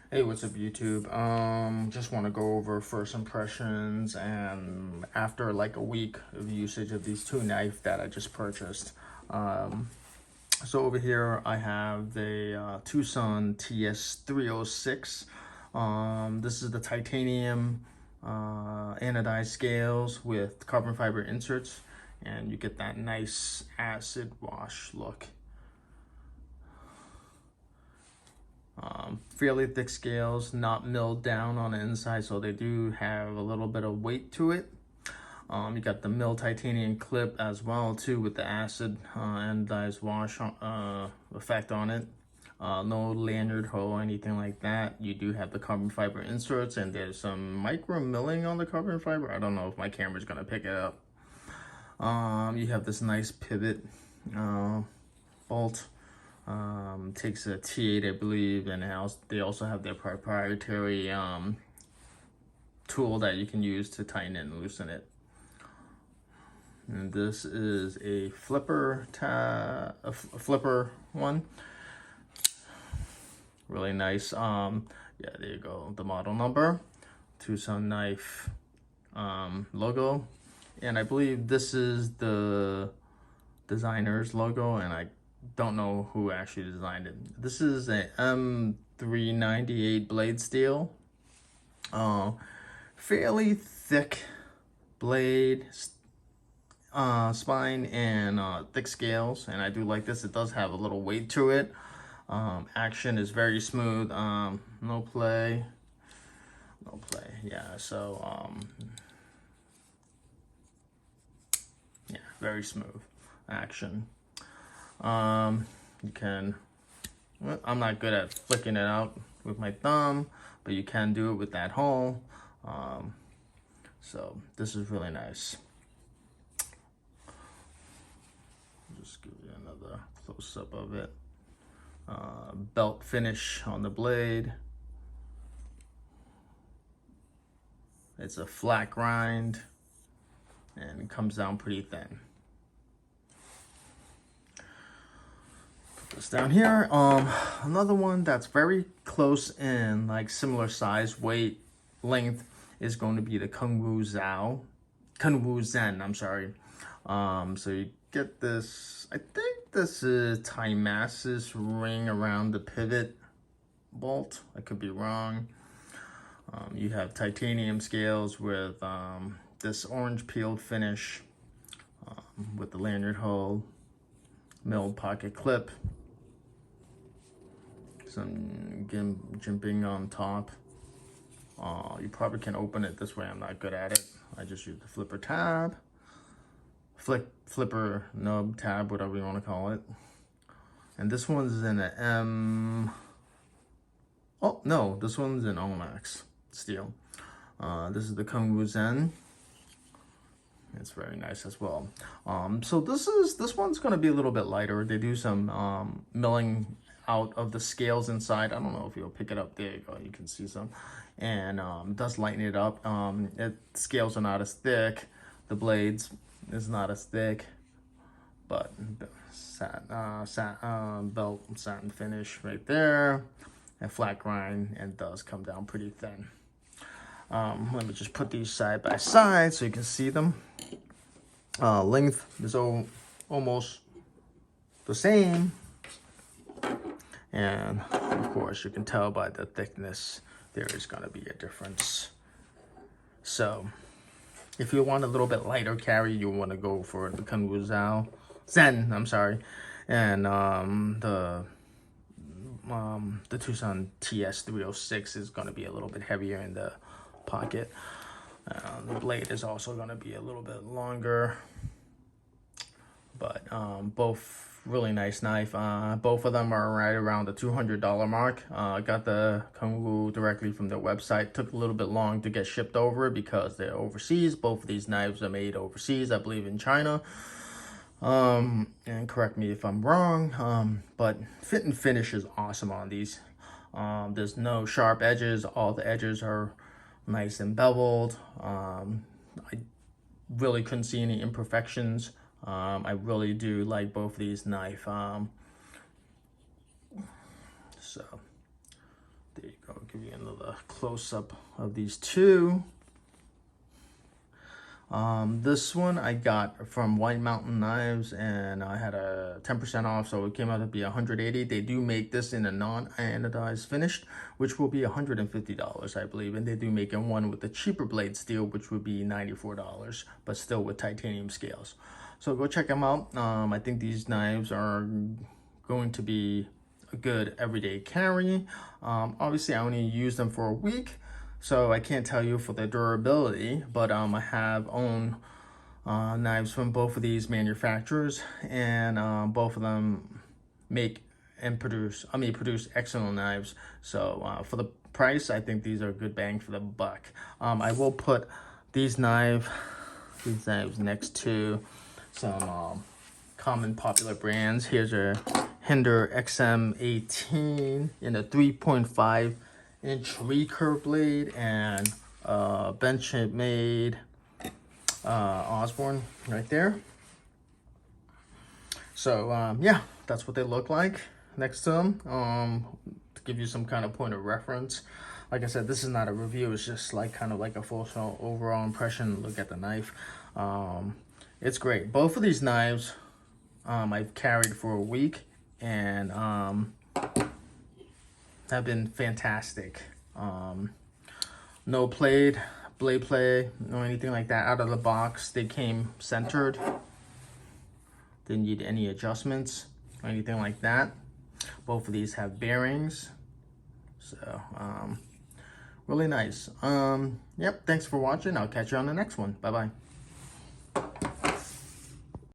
Hey, what's up, YouTube? Just want to go over first impressions and after like a week of usage of these two knives that I just purchased. Um, so over here I have the TWOSUN TS306. This is the titanium anodized scales with carbon fiber inserts, and you get that nice acid wash look. Fairly thick scales, not milled down on the inside, so they do have a little bit of weight to it. You got the milled titanium clip as well too, with the acid anodized wash effect on it. No lanyard hole or anything like that. You do have the carbon fiber inserts, and there's some micro milling on the carbon fiber. I don't know if my camera's gonna pick it up. You have this nice pivot bolt. Takes a T8, I believe, and they also have their proprietary tool that you can use to tighten it and loosen it. And this is a flipper flipper one. Really nice. Yeah, there you go. The model number, TWOSUN knife logo, and I believe this is the designer's logo, and I don't know who actually designed it. This is a M398 blade steel. Fairly thick blade spine and thick scales, and I do like this. It does have a little weight to it. Action is very smooth. No play. Yeah, so yeah, very smooth action. You can, well, I'm not good at flicking it out with my thumb, but you can do it with that hole. So this is really nice. Just give you another close-up of it. Belt finish on the blade. It's a flat grind and it comes down pretty thin. This down here, another one that's very close in, like similar size, weight, length, is going to be the Kunwu Zen, I'm sorry. So you get this, I think this is Timas's ring around the pivot bolt. I could be wrong. You have titanium scales with this orange peeled finish with the lanyard hole, milled pocket clip, some jimping on top. You probably can open it this way. I'm not good at it. I just use the flipper tab, flipper nub tab, whatever you want to call it. And this one's in a M. Oh no, this one's in Omax steel. This is the Kunwu Zen. It's very nice as well. So this one's gonna be a little bit lighter. They do some milling out of the scales inside. I don't know if you'll pick it up. There you go. You can see some, and does lighten it up. Scales are not as thick. The blades is not as thick, but belt satin finish right there, and flat grind, and does come down pretty thin. Let me just put these side by side so you can see them. Length is almost the same, and of course you can tell by the thickness there is going to be a difference. So if you want a little bit lighter carry, you want to go for the Kunwu Zen, I'm sorry, and the TWOSUN TS306 is going to be a little bit heavier in the pocket. The blade is also going to be a little bit longer, but both really nice knife. Both of them are right around the $200 mark. I got the Kunwu directly from their website. Took a little bit long to get shipped over because they're overseas. Both of these knives are made overseas, I believe in China. And correct me if I'm wrong, but fit and finish is awesome on these. There's no sharp edges. All the edges are nice and beveled. I really couldn't see any imperfections. I really do like both of these knives. So there you go. I'll give you another close-up of these two. This one I got from White Mountain Knives, and I had a 10% off, so it came out to be $180. They do make this in a non-anodized finished, which will be $150, I believe, and they do make in one with the cheaper blade steel, which would be $94, but still with titanium scales. So go check them out. I think these knives are going to be a good everyday carry. Obviously, I only used them for a week, so I can't tell you for the durability, but I have owned knives from both of these manufacturers, and both of them make and produce excellent knives. So for the price, I think these are a good bang for the buck. I will put these knives next to some common popular brands. Here's a Hinder XM18 in a 3.5-inch recurve blade, and Benchmade Osborne right there. So yeah, that's what they look like next to them. To give you some kind of point of reference, like I said, this is not a review, it's just like kind of like a full overall impression. Look at the knife. It's great. Both of these knives I've carried for a week, and have been fantastic. No blade play, no anything like that. Out of the box, they came centered. Didn't need any adjustments or anything like that. Both of these have bearings, so really nice. Yep, thanks for watching. I'll catch you on the next one. Bye bye.